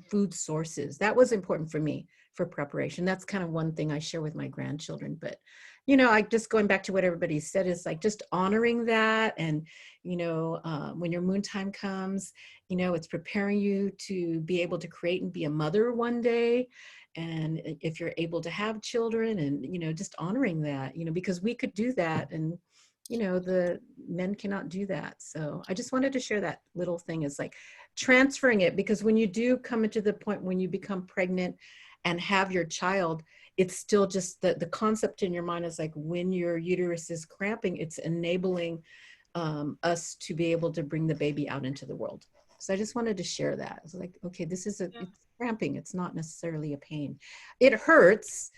food sources. That was important for me for preparation. That's kind of one thing I share with my grandchildren. But, I just going back to what everybody said is like just honoring that. And, when your moon time comes, it's preparing you to be able to create and be a mother one day. And if you're able to have children and, just honoring that, because we could do that. And, the men cannot do that. So I just wanted to share that little thing is like transferring it, because when you do come into the point when you become pregnant and have your child, it's still just the concept in your mind is like when your uterus is cramping, it's enabling us to be able to bring the baby out into the world. So I just wanted to share that. It's like, okay, it's cramping. It's not necessarily a pain. It hurts,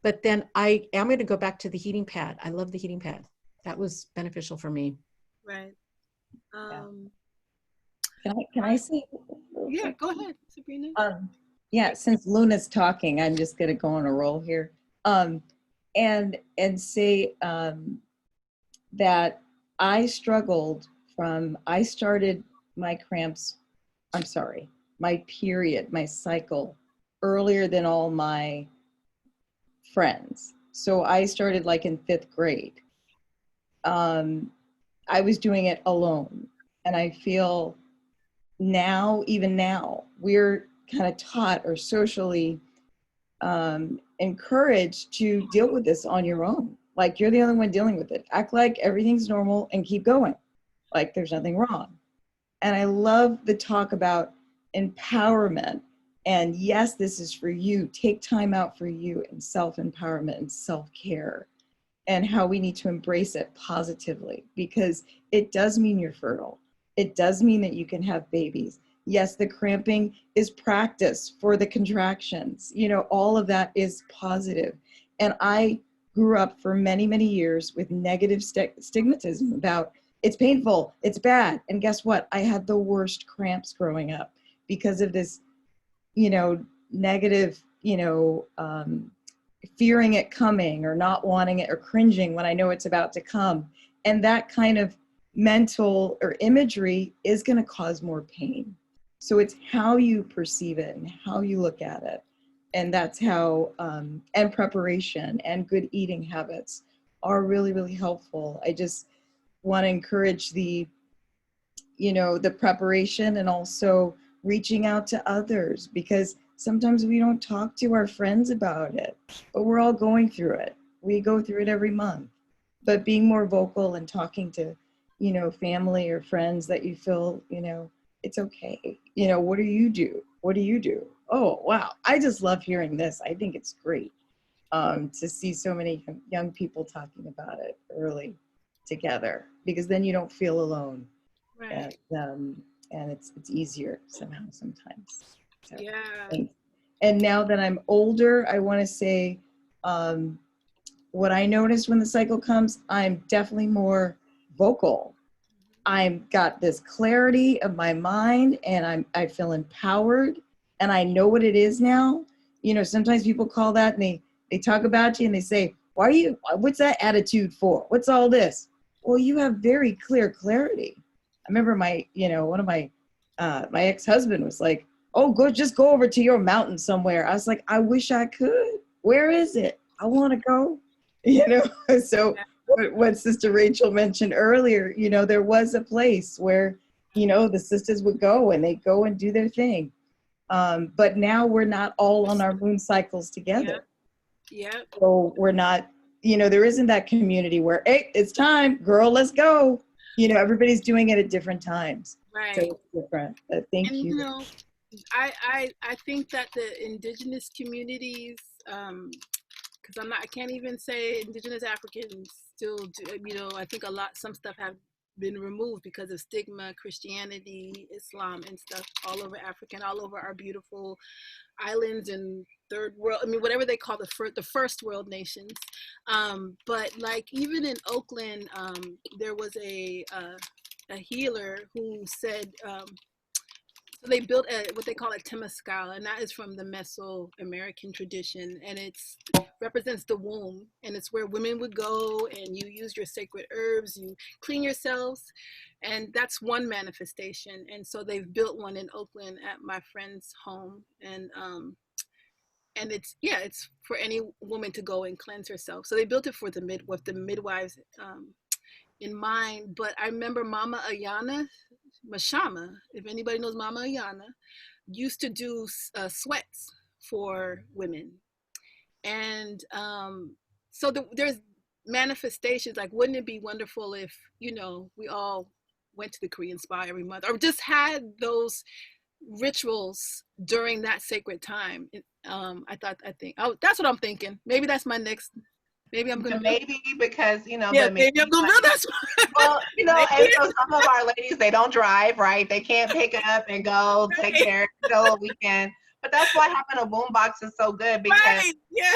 but then I am going to go back to the heating pad. I love the heating pad. That was beneficial for me. Right. Can I say? Yeah, go ahead, Sabrina. Yeah, since Luna's talking, I'm just going to go on a roll here, and say that I struggled I started my cramps, my period, my cycle earlier than all my friends. So I started like in 5th grade. I was doing it alone, and I feel even now, we're kind of taught or socially encouraged to deal with this on your own. Like you're the only one dealing with it. Act like everything's normal and keep going. Like there's nothing wrong. And I love the talk about empowerment. And yes, this is for you. Take time out for you and self-empowerment and self-care, and how we need to embrace it positively, because it does mean you're fertile. It does mean that you can have babies. Yes, the cramping is practice for the contractions. All of that is positive. And I grew up for many, many years with negative stigmatism about it's painful, it's bad. And guess what? I had the worst cramps growing up because of this, negative, fearing it coming or not wanting it or cringing when I know it's about to come. And that kind of mental or imagery is going to cause more pain. So it's how you perceive it and how you look at it. And that's how, and preparation and good eating habits are really, really helpful. I just want to encourage the preparation and also reaching out to others, because sometimes we don't talk to our friends about it, but we're all going through it. We go through it every month. But being more vocal and talking to, family or friends that you feel, it's okay. What do you do? What do you do? Oh, wow. I just love hearing this. I think it's great to see so many young people talking about it early together, because then you don't feel alone. Right. And it's easier somehow sometimes. So, yeah. And now that I'm older, I want to say what I notice when the cycle comes, I'm definitely more vocal. I've got this clarity of my mind, and I feel empowered, and I know what it is now. Sometimes people call that and they talk about you and they say, what's that attitude for? What's all this? Well, you have very clear clarity. I remember one of my ex-husband was like, oh, just go over to your mountain somewhere. I was like, I wish I could. Where is it? I want to go. So what Sister Rachel mentioned earlier, there was a place where, the sisters would go and they go and do their thing. But now we're not all on our moon cycles together. Yeah. So we're not, there isn't that community where, hey, it's time, girl, let's go. Everybody's doing it at different times. Right. So it's different. Thank you. I think that the indigenous communities, because I can't even say indigenous Africans still do, I think some stuff have been removed because of stigma, Christianity, Islam, and stuff all over Africa and all over our beautiful islands and third world, whatever they call the first world nations. But like even in Oakland, there was a healer who said So they built what they call a temescal, and that is from the Mesoamerican tradition, and it's represents the womb, and it's where women would go, and you use your sacred herbs, you clean yourselves, and that's one manifestation. And so they've built one in Oakland at my friend's home, and it's for any woman to go and cleanse herself. So they built it for the midwives in mind. But I remember Mama Ayana Mashama, if anybody knows Mama Ayana, used to do sweats for women. And so there's manifestations, like, wouldn't it be wonderful if, you know, we all went to the Korean spa every month, or just had those rituals during that sacred time. I think, that's what I'm thinking. Maybe that's my next, maybe I'm gonna maybe because, you know, yeah, but maybe I'm gonna build that. well, you know, and so some of our ladies, they don't drive, right? They can't pick up and go take care of the weekend. But that's why having a boom box is so good, because Right, yeah.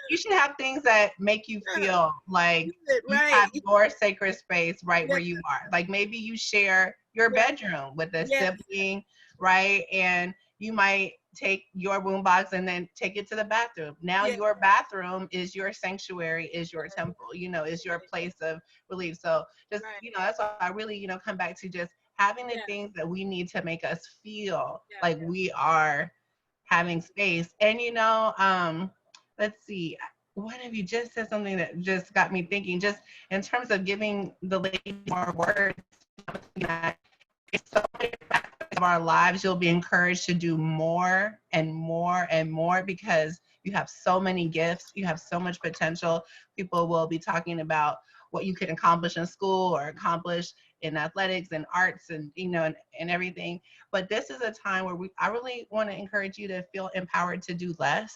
you should have things that make you feel like you have your sacred space right where you are. Like maybe you share your bedroom with a sibling, right? And you might take your boom box and then take it to the bathroom. Now your bathroom is your sanctuary, is your temple, you know, is your place of relief. So just, you know, that's why I really, you know, come back to just having the things that we need to make us feel like we are having space. And, you know, let's see, one of you just said something that just got me thinking, just in terms of giving the ladies more words, that it's so many factors of our lives, you'll be encouraged to do more and more and more, because you have so many gifts, you have so much potential. People will be talking about what you can accomplish in school or accomplish in athletics and arts and, you know, and everything. But this is a time where I really want to encourage you to feel empowered to do less,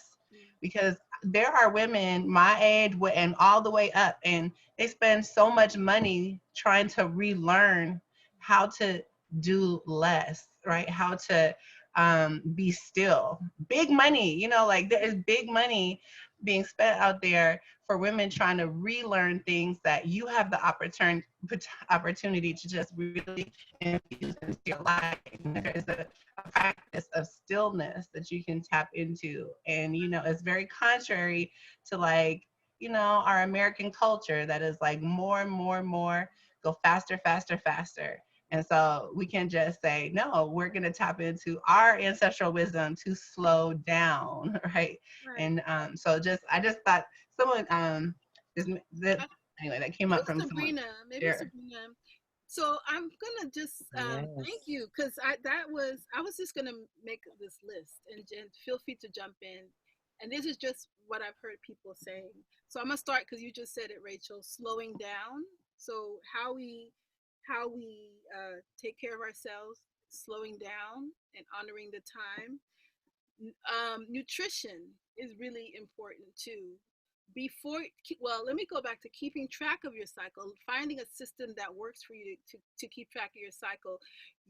because there are women my age and all the way up, and they spend so much money trying to relearn how to do less, right? How to be still. Big money, you know, like there is big money being spent out there for women trying to relearn things that you have the opportunity to just really infuse into your life. And there's a practice of stillness that you can tap into. And, you know, it's very contrary to, like, you know, our American culture that is like more and more and more, go faster, faster, faster. And so we can just say, no, we're going to tap into our ancestral wisdom to slow down, right? And so I just thought someone, anyway, that came up from Sabrina, someone. maybe Sabrina. So I'm gonna just thank you, because I was just gonna make this list, and feel free to jump in. And this is just what I've heard people saying. So I'm gonna start, because you just said it, Rachel, slowing down. So how we take care of ourselves, slowing down and honoring the time. Nutrition is really important too. Let me go back to keeping track of your cycle, finding a system that works for you to keep track of your cycle.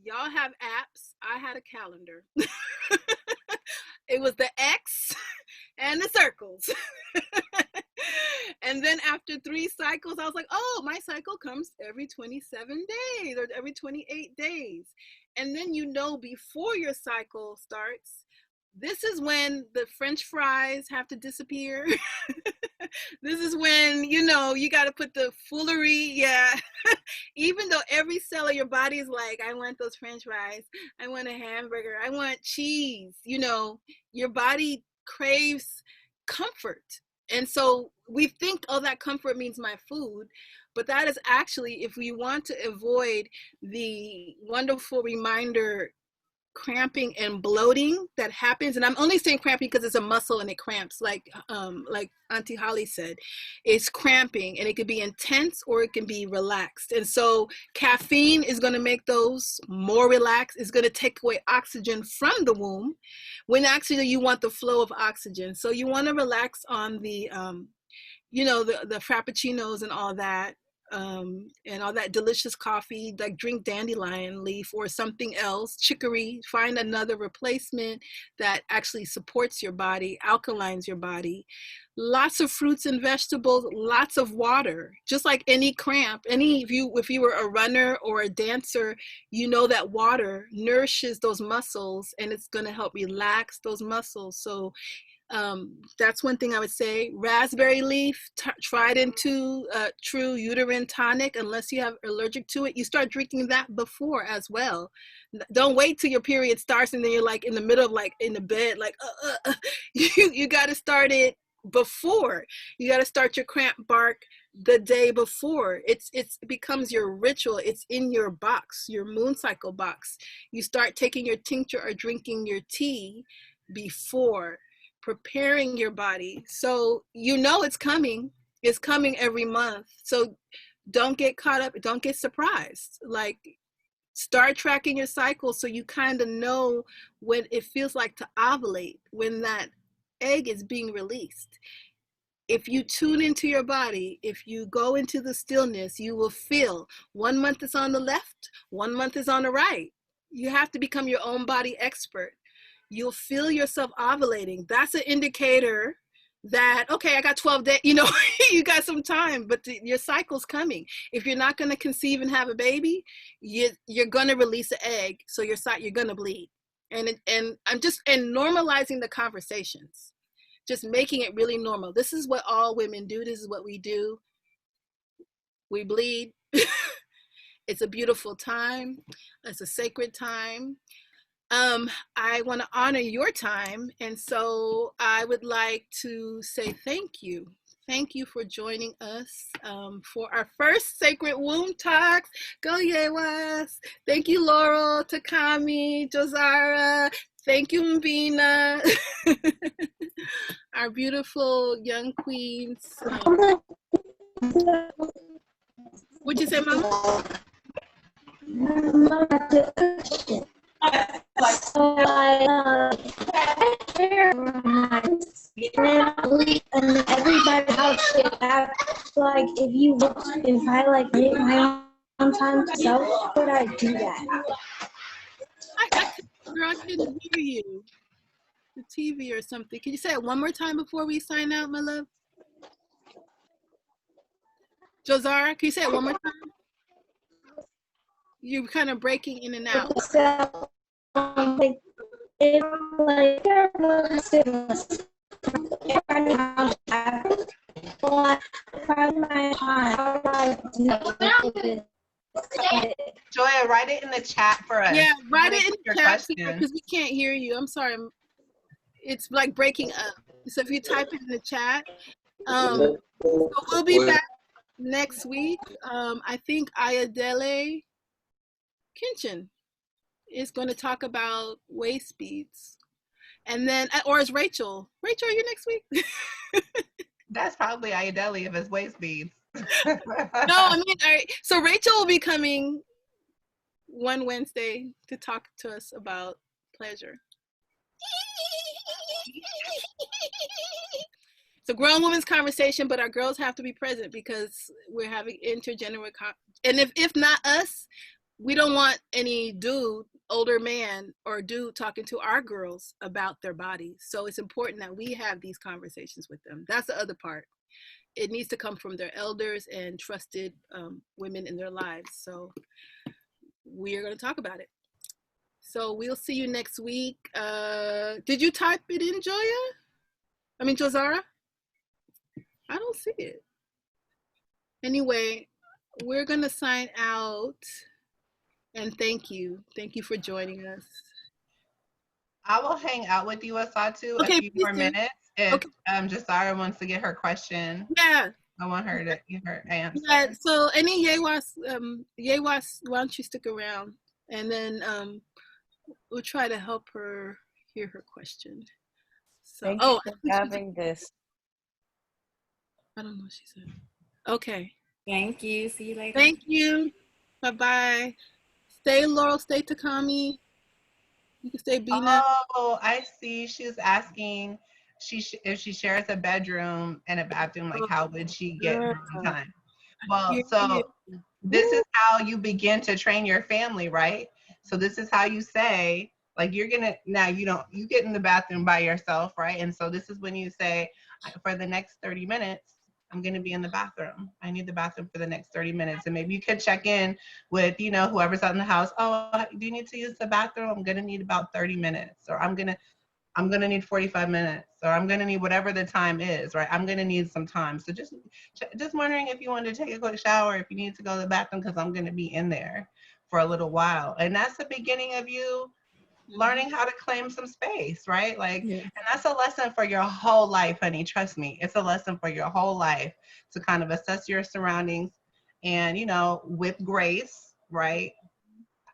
Y'all have apps. I had a calendar. It was the X and the circles. And then after 3 cycles, I was like, oh, my cycle comes every 27 days or every 28 days. And then, you know, before your cycle starts, this is when the French fries have to disappear. This is when, you know, you got to put the foolery, even though every cell of your body is like, I want those French fries, I want a hamburger, I want cheese, you know, your body craves comfort. And so we think, oh, that comfort means my food, but that is actually, if we want to avoid the wonderful reminder cramping and bloating that happens, and I'm only saying cramping because it's a muscle and it cramps, like Auntie Holly said, it's cramping, and it could be intense or it can be relaxed. And so caffeine is going to make those more relaxed. It's going to take away oxygen from the womb, when actually you want the flow of oxygen. So you want to relax on the you know, the frappuccinos and all that. and all that delicious coffee, like drink dandelion leaf or something else, chicory, find another replacement that actually supports your body, alkalines your body. Lots of fruits and vegetables, lots of water. Just like any cramp, if you were a runner or a dancer, you know that water nourishes those muscles and it's going to help relax those muscles. So that's one thing I would say. Raspberry leaf, tried into true uterine tonic, unless you have allergic to it. You start drinking that before as well. Don't wait till your period starts and then you're like in the middle of like in the bed, like you got to start it before. You got to start your cramp bark the day before. It becomes your ritual. It's in your box, your moon cycle box. You start taking your tincture or drinking your tea before, preparing your body. So you know it's coming. It's coming every month. So don't get caught up. Don't get surprised. Like, start tracking your cycle so you kind of know when it feels like to ovulate, when that egg is being released. If you tune into your body, if you go into the stillness, you will feel 1 month is on the left, 1 month is on the right. You have to become your own body expert. You'll feel yourself ovulating. That's an indicator that, okay, I got 12 days, you know, you got some time, but your cycle's coming. If you're not going to conceive and have a baby, you're going to release an egg. So you're going to bleed. And I'm just normalizing the conversations, just making it really normal. This is what all women do. This is what we do. We bleed. It's a beautiful time. It's a sacred time. I want to honor your time. And so I would like to say thank you. Thank you for joining us for our first Sacred Womb Talks. Go YEWAS. Thank you, Laurel, Takami, Josara. Thank you, Mbina. Our beautiful young queens. What'd you say, Mama? And everybody else should have, like, if I like make my own time to self, would I do that? I couldn't hear you. The TV or something. Can you say it one more time before we sign out, my love? Josara, can you say it one more time? You're kind of breaking in and out. So, if like Joya, write it in the chat for us. Yeah, write it in the chat because we can't hear you. I'm sorry. It's like breaking up. So if you type it in the chat, so we'll be back next week. I think Ayodele Kinchin is going to talk about waist beads. And then, or is Rachel? Rachel, are you next week? That's probably Ayodele if it's waist beads. No, I mean, all right. So Rachel will be coming one Wednesday to talk to us about pleasure. It's a grown woman's conversation, but our girls have to be present because we're having intergenerational. And if not us, we don't want any dude, older man or dude talking to our girls about their bodies. So it's important that we have these conversations with them. That's the other part. It needs to come from their elders and trusted women in their lives. So we are going to talk about it. So we'll see you next week. Did you type it in, Josara? I don't see it. Anyway, we're going to sign out. And thank you. Thank you for joining us. I will hang out with you, Asatu, a few more minutes. If Josara wants to get her question. Yeah. I want her to get her answer. Yeah, so any YEWAS, why don't you stick around? And then we'll try to help her hear her question. So, Thank you for having this. I don't know what she said. Okay. Thank you. See you later. Thank you. Bye-bye. Stay Laurel, stay Takami. You can stay Bina. Oh, I see. She's asking if she shares a bedroom and a bathroom, like how would she get her own time? Well, so this is how you begin to train your family, right? So this is how you say, like, you're gonna, now you get in the bathroom by yourself, right? And so this is when you say, for the next 30 minutes, I'm gonna be in the bathroom. I need the bathroom for the next 30 minutes. And maybe you could check in with, whoever's out in the house. Oh, do you need to use the bathroom? I'm gonna need about 30 minutes, or I'm gonna need 45 minutes, or I'm gonna need whatever the time is, right? I'm gonna need some time. So just wondering if you want to take a quick shower, if you need to go to the bathroom, because I'm gonna be in there for a little while. And that's the beginning of you learning how to claim some space, right? Like, and that's a lesson for your whole life, honey. Trust me, it's a lesson for your whole life to kind of assess your surroundings and, with grace, right?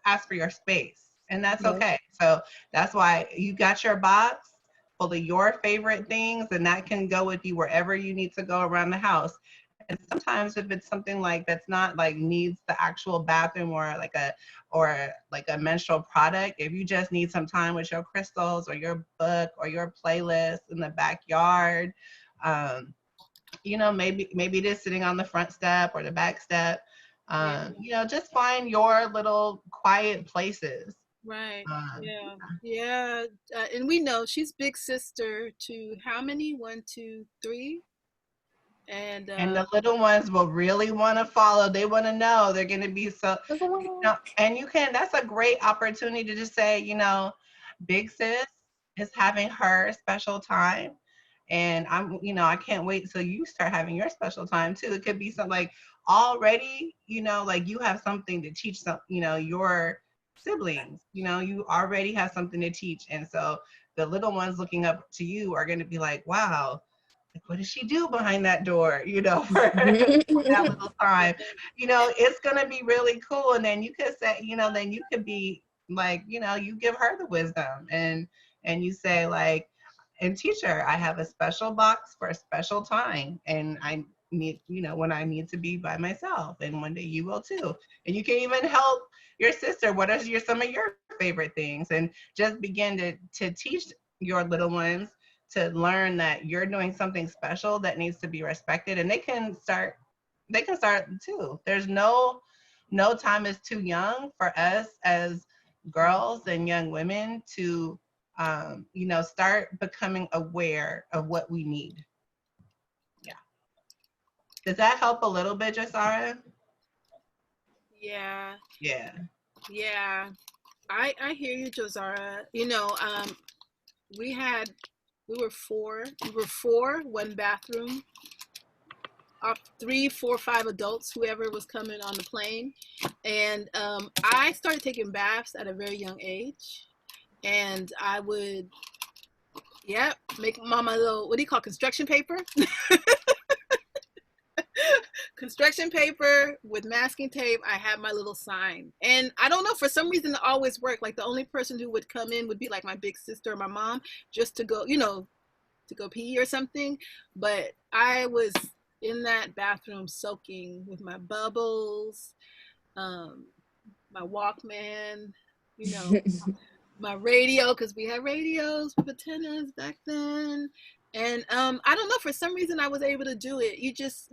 Ask for your space, and that's okay. So that's why you got your box full of your favorite things, and that can go with you wherever you need to go around the house. And sometimes if it's something like that's not like needs the actual bathroom or like a menstrual product, if you just need some time with your crystals or your book or your playlist in the backyard, maybe just sitting on the front step or the back step, just find your little quiet places. Right. Yeah. And we know she's big sister to how many? 1, 2, 3. And the little ones will really want to follow. They want to know. They're going to be so, and that's a great opportunity to just say, big sis is having her special time. And I can't wait till you start having your special time too. It could be something like already, like you have something to teach your siblings, you already have something to teach. And so the little ones looking up to you are going to be like, wow, what does she do behind that door, for that little time, it's going to be really cool. And then you could say, then you could be like, you give her the wisdom and you say like, and teacher, I have a special box for a special time, and I need, when I need to be by myself, and one day you will too. And you can even help your sister. What are some of your favorite things? And just begin to teach your little ones to learn that you're doing something special that needs to be respected, and they can start too. There's no time is too young for us as girls and young women to start becoming aware of what we need. Yeah. Does that help a little bit, Josara? Yeah. Yeah. Yeah. I hear you, Josara. We were four, one bathroom, 3, 4, 5 adults, whoever was coming on the plane. And I started taking baths at a very young age. And I would, make mama little, what do you call construction paper? Construction paper with masking tape. I had my little sign. And I don't know, for some reason it always worked. Like the only person who would come in would be like my big sister or my mom, just to go, to go pee or something. But I was in that bathroom soaking with my bubbles, my Walkman, my radio, because we had radios with antennas back then. And I don't know, for some reason I was able to do it. You just,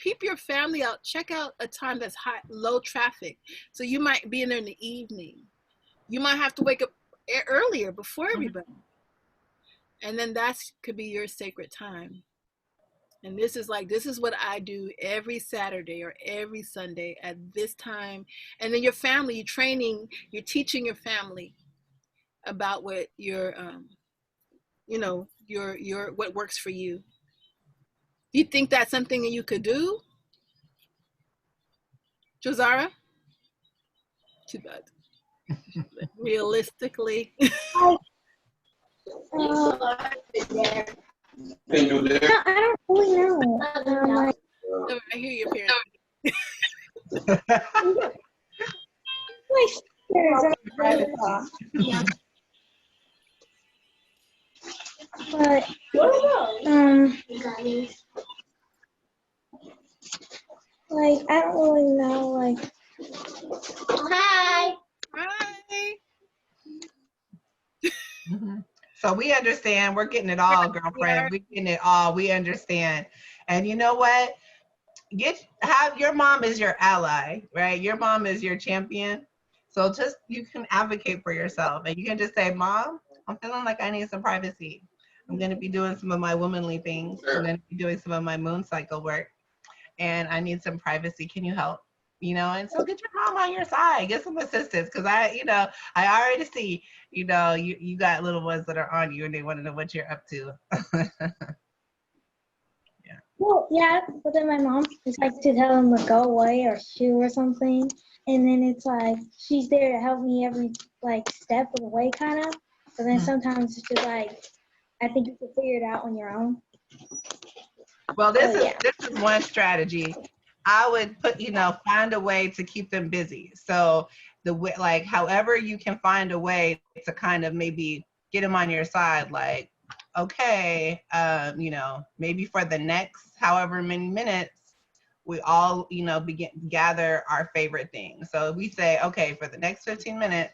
peep your family out. Check out a time that's low traffic. So you might be in there in the evening. You might have to wake up earlier before everybody. And then that could be your sacred time. And this is what I do every Saturday or every Sunday at this time. And then your family, you're teaching your family about what your what works for you. Do you think that's something that you could do, Josara? Too bad. Realistically. No, I don't really know. I hear your parents. But like I don't really know. Like, hi. So we understand. We're getting it all, girlfriend. We're getting it all. We understand. And you know what? have your mom is your ally, right? Your mom is your champion. So just, you can advocate for yourself, and you can just say, Mom, I'm feeling like I need some privacy. I'm going to be doing some of my womanly things. I'm going to be doing some of my moon cycle work, and I need some privacy. Can you help? And so get your mom on your side, get some assistance. Cause I already see, you got little ones that are on you and they want to know what you're up to. Yeah. Well, yeah, but then my mom just likes to tell him to go away or shoo or something. And then it's like, she's there to help me every step of the way kind of. But then sometimes it's just like, I think you can figure it out on your own. Well, this is one strategy. I would put, find a way to keep them busy. So the way, however you can find a way to kind of maybe get them on your side, like, okay, maybe for the next however many minutes, we all, gather our favorite things. So we say, okay, for the next 15 minutes,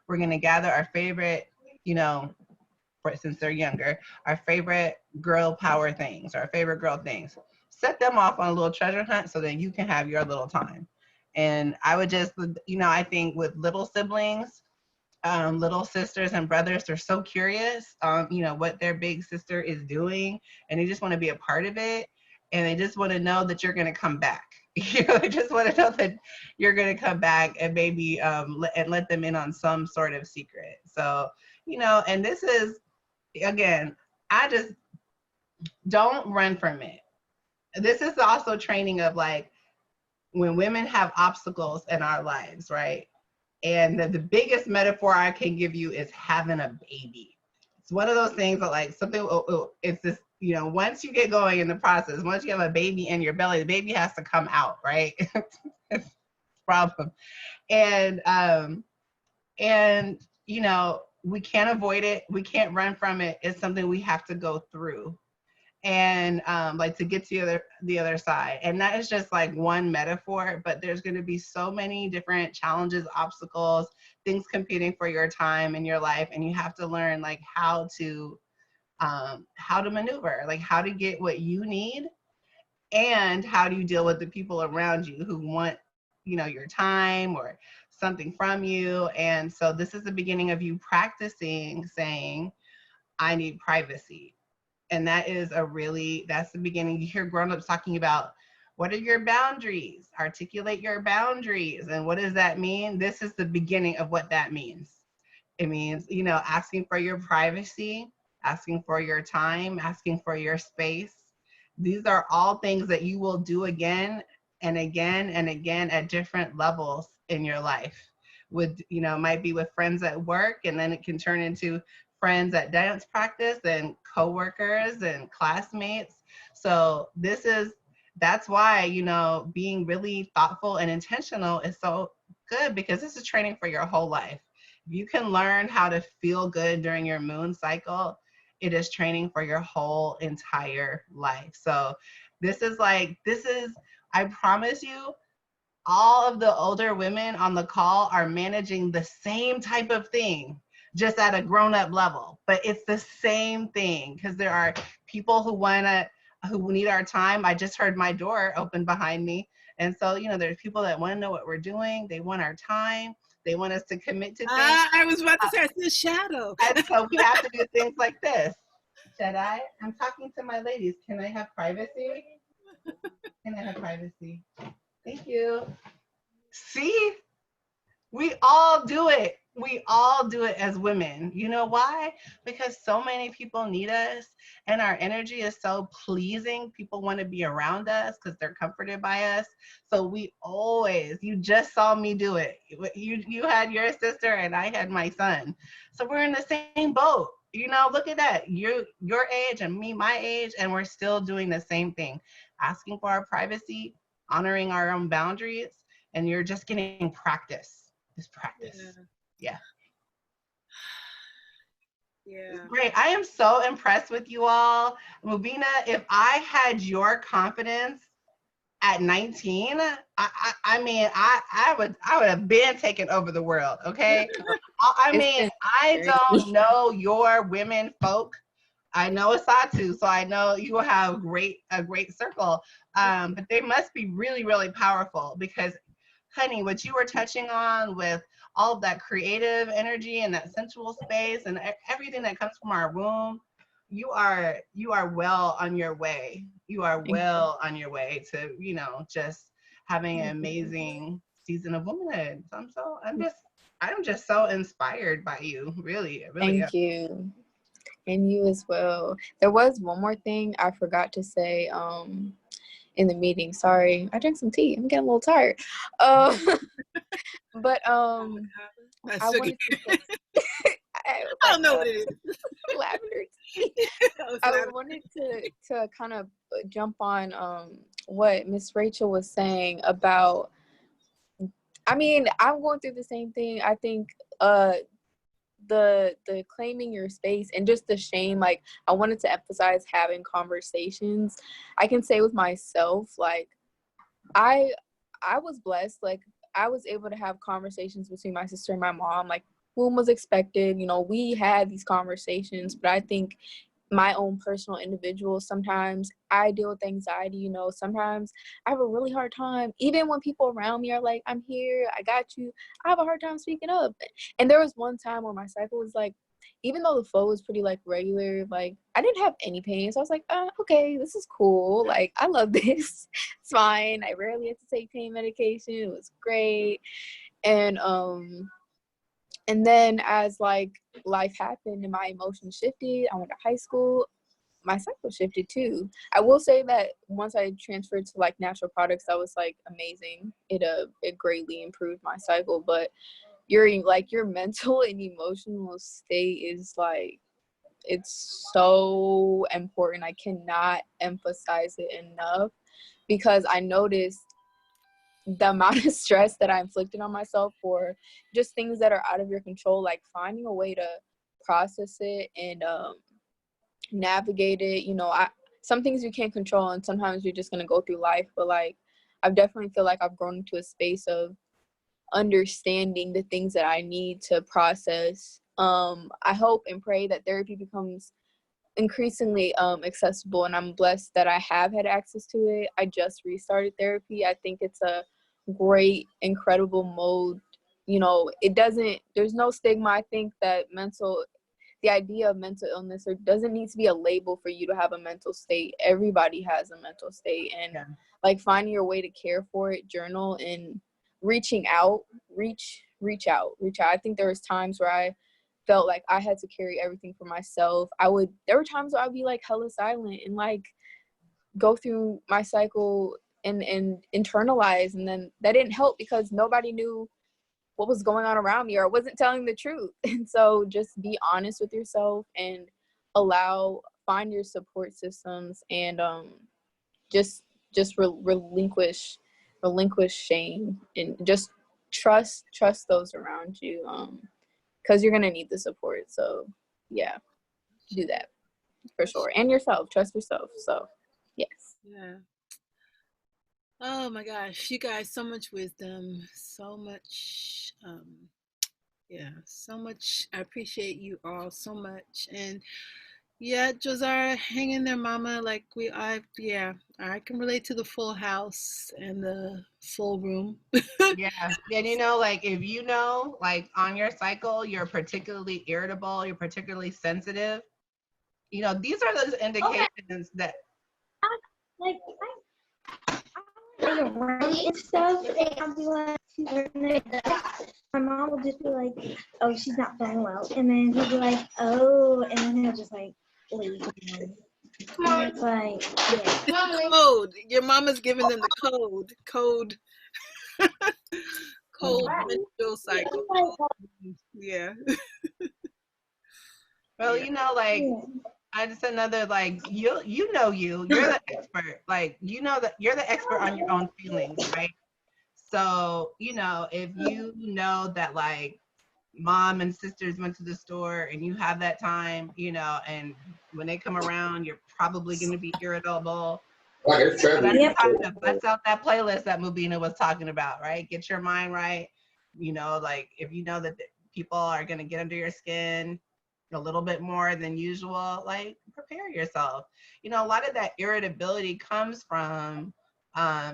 we're going to gather our favorite, since they're younger, our favorite girl power things, our favorite girl things. Set them off on a little treasure hunt so that you can have your little time. And I would just, I think with little siblings, little sisters and brothers, they're so curious, what their big sister is doing, and they just want to be a part of it. And they just want to know that you're going to come back. They just want to know that you're going to come back and maybe let them in on some sort of secret. So, and this is, again, I just don't run from it. This is also training of when women have obstacles in our lives, right? And the biggest metaphor I can give you is having a baby. It's one of those things that it's this, once you get going in the process, once you have a baby in your belly, the baby has to come out, right? It's a problem. And we can't avoid it. We can't run from it. It's something we have to go through. And to get to the other side. And that is just one metaphor, but there's going to be so many different challenges, obstacles, things competing for your time in your life, and you have to learn how to maneuver, how to get what you need, and how do you deal with the people around you who want your time or something from you. And so this is the beginning of you practicing saying, I need privacy. And that is that's the beginning. You hear grown-ups talking about, what are your boundaries? Articulate your boundaries. And what does that mean? This is the beginning of what that means. It means, asking for your privacy, asking for your time, asking for your space. These are all things that you will do again and again and again at different levels in your life. Might be with friends at work, and then it can turn into friends at dance practice and coworkers and classmates. So that's why, being really thoughtful and intentional is so good, because this is training for your whole life. If you can learn how to feel good during your moon cycle, it is training for your whole entire life. So this is, I promise you, all of the older women on the call are managing the same type of thing, just at a grown-up level, but it's the same thing, because there are people who need our time. I just heard my door open behind me. And so, there's people that want to know what we're doing. They want our time. They want us to commit to things. I was about to say, I see a shadow. And so we have to do things like this. Should I? I'm talking to my ladies. Can I have privacy? Can I have privacy? Thank you. See? We all do it. We all do it as women. You know why? Because so many people need us, and our energy is so pleasing. People want to be around us because they're comforted by us. So you just saw me do it. You had your sister and I had my son. So we're in the same boat. Look at that. Your age and me, my age, and we're still doing the same thing. Asking for our privacy, honoring our own boundaries, and you're just getting practice. Just practice. Yeah. Great. I am so impressed with you all. Mubina, if I had your confidence at 19, I would have been taken over the world, okay? I don't know your women folk. I know Asatu, so I know you will have a great circle. But they must be really, really powerful because, honey, what you were touching on with all of that creative energy and that sensual space and everything that comes from our womb, you are well on your way. You are well on your way to, you know, just having an amazing season of womanhood. So I'm just so inspired by you. Really, really. Thank you. And you as well. There was one more thing I forgot to say in the meeting. Sorry, I drank some tea. I'm getting a little tired. But I wanted to say, I don't know what it is. Lavender tea. I wanted to kind of jump on what Miss Rachel was saying about. I mean, I'm going through the same thing. I think the claiming your space and just the shame, like I wanted to emphasize having conversations. I can say with myself, like I was blessed, like I was able to have conversations between my sister and my mom, like whom was expected, you know, we had these conversations. But I think my own personal individual, sometimes I deal with anxiety, you know, sometimes I have a really hard time, even when people around me are like, I'm here, I got you, I have a hard time speaking up. And there was one time where my cycle was like, even though the flow was pretty like regular, like I didn't have any pain. So I was like, okay, this is cool. Like, I love this. It's fine. I rarely had to take pain medication. It was great. And then as like life happened and my emotions shifted, I went to high school, my cycle shifted too. I will say that once I transferred to like natural products, that was like amazing. It greatly improved my cycle. But your mental and emotional state is like, it's so important. I cannot emphasize it enough, because I noticed the amount of stress that I inflicted on myself for just things that are out of your control, like finding a way to process it and navigate it. You know, some things you can't control, and sometimes you're just going to go through life. But like, I definitely feel like I've grown into a space of understanding the things that I need to process. I hope and pray that therapy becomes increasingly accessible, and I'm blessed that I have had access to it. I just restarted therapy. I think it's a great, incredible mode. You know, there's no stigma. I think that the idea of mental illness, there doesn't need to be a label for you to have a mental state. Everybody has a mental state, and like finding your way to care for it, journal, and reaching out, reach out. I think there was times where I felt like I had to carry everything for myself. There were times where I'd be like hella silent and like go through my cycle and internalize, and then that didn't help because nobody knew what was going on around me, or I wasn't telling the truth. And so just be honest with yourself and find your support systems, and just relinquish shame, and just trust those around you, because you're gonna need the support. So yeah, do that for sure. And yourself, trust yourself. So yes. Yeah. Oh my gosh, you guys, so much wisdom, so much so much. I appreciate you all so much. And yeah, Josiah, hang in there, mama. Like I can relate to the full house and the full room. Yeah. And you know, like if you know, like on your cycle, you're particularly irritable, you're particularly sensitive, you know, these are those indications that and stuff, and I'll be like, my mom will just be like, oh, she's not feeling well, and then he'll be like, oh, and then he'll just like leave. And it's like, yeah. Code. Your mama's giving them the code. Cold menstrual cycle. Yeah. Well, you know, like I just another like you're the expert. Like you know that you're the expert on your own feelings, right? So, you know, if you know that like mom and sisters went to the store and you have that time, you know, and when they come around, you're probably going to be irritable. Bust out that playlist that Mubina was talking about, right? Get your mind right. You know, like if you know that people are going to get under your skin, a little bit more than usual, like prepare yourself. You know, a lot of that irritability comes from,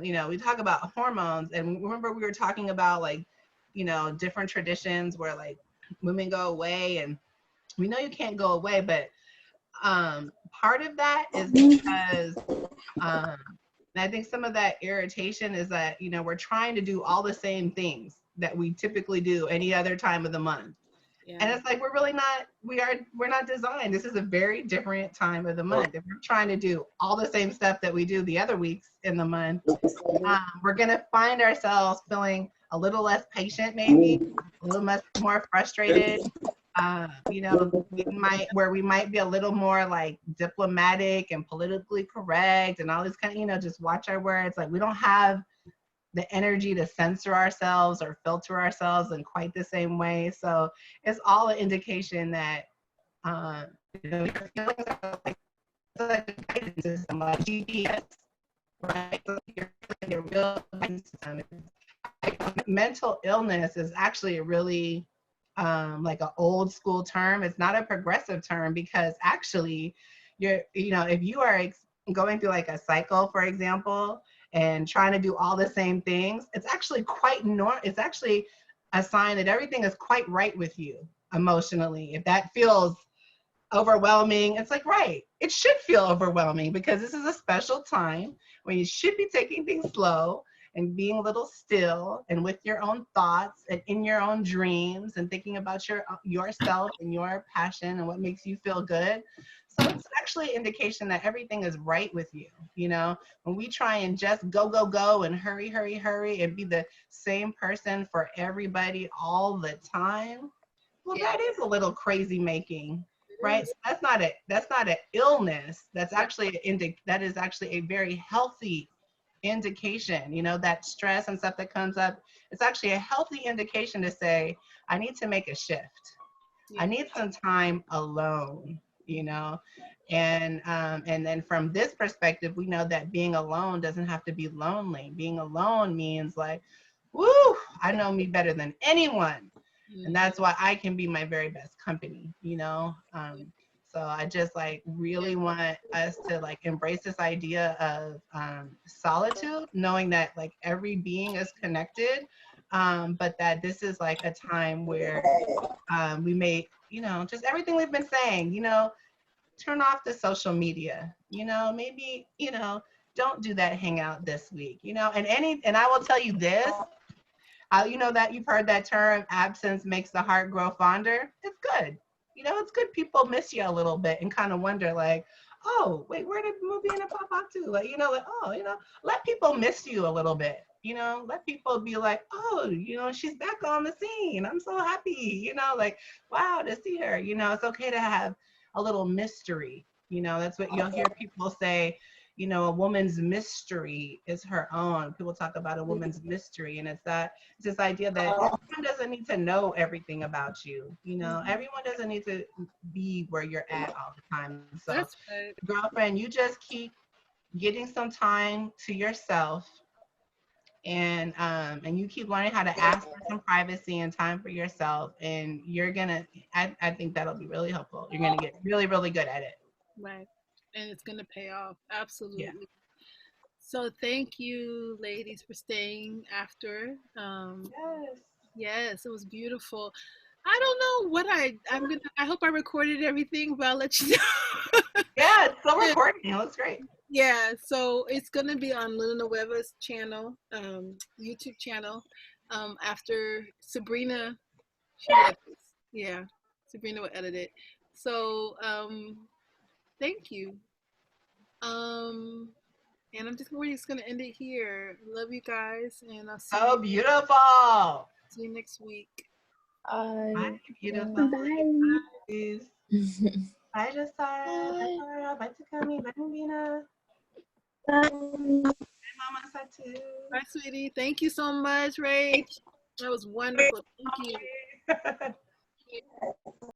you know, we talk about hormones, and remember we were talking about like, you know, different traditions where like women go away, and we know you can't go away, but part of that is because and I think some of that irritation is that, you know, we're trying to do all the same things that we typically do any other time of the month. Yeah. And it's like, we're really not, we're not designed. This is a very different time of the month. If we're trying to do all the same stuff that we do the other weeks in the month, we're going to find ourselves feeling a little less patient, maybe a little more frustrated. You know, we might be a little more like diplomatic and politically correct and all this kind of, you know, just watch our words. Like we don't have the energy to censor ourselves or filter ourselves in quite the same way. So it's all an indication that, you know, your feelings are like a guidance system, like GPS, right? So you're feeling a real guidance system. Mental illness is actually a really like an old school term. It's not a progressive term, because actually you know, if you are going through like a cycle, for example, and trying to do all the same things, it's actually quite it's actually a sign that everything is quite right with you emotionally. If that feels overwhelming, it's like, right, it should feel overwhelming, because this is a special time when you should be taking things slow and being a little still and with your own thoughts and in your own dreams and thinking about yourself and your passion and what makes you feel good. So it's actually an indication that everything is right with you. You know, when we try and just go and hurry and be the same person for everybody all the time, well, that is a little crazy making, right? So that's not an illness. That's actually that is actually a very healthy indication. You know, that stress and stuff that comes up, it's actually a healthy indication to say, I need to make a shift. I need some time alone, you know. And then from this perspective, we know that being alone doesn't have to be lonely. Being alone means like, woo, I know me better than anyone. And that's why I can be my very best company, you know. So I just like really want us to like embrace this idea of solitude, knowing that like every being is connected, but that this is like a time where we may, you know, just everything we've been saying, you know, turn off the social media, you know, maybe, you know, don't do that hangout this week, you know, and I will tell you this, you know, that you've heard that term, absence makes the heart grow fonder. It's good. You know, it's good people miss you a little bit and kind of wonder like, oh, wait, where did Mubina pop out to? Like, you know, like, oh, you know, let people miss you a little bit. You know, let people be like, oh, you know, she's back on the scene. I'm so happy, you know, like, wow, to see her. You know, it's okay to have a little mystery. You know, that's what you'll hear people say. You know, a woman's mystery is her own. People talk about a woman's mystery, and it's this idea that everyone doesn't need to know everything about you. You know, everyone doesn't need to be where you're at all the time. So, that's right. Girlfriend, you just keep getting some time to yourself, and you keep learning how to ask for some privacy and time for yourself, and you're gonna. I think that'll be really helpful. You're gonna get really, really good at it. Right. And it's going to pay off. Absolutely. Yeah. So thank you, ladies, for staying after. Yes, it was beautiful. I don't know what I hope I recorded everything, but I'll let you know. Yeah, it's still recording. It looks great. Yeah, so it's going to be on Luna YEWAS channel, YouTube channel, after Sabrina, Sabrina will edit it. So, thank you. And we're just gonna end it here. Love you guys, and I'll see you. So beautiful. See you next week. Bye, beautiful. Bye. Bye, Josiah. Bye, Takami. Bye, Mubina. Bye, Mama Satu. Bye, sweetie. Thank you so much, Rach. That was wonderful. Thank you.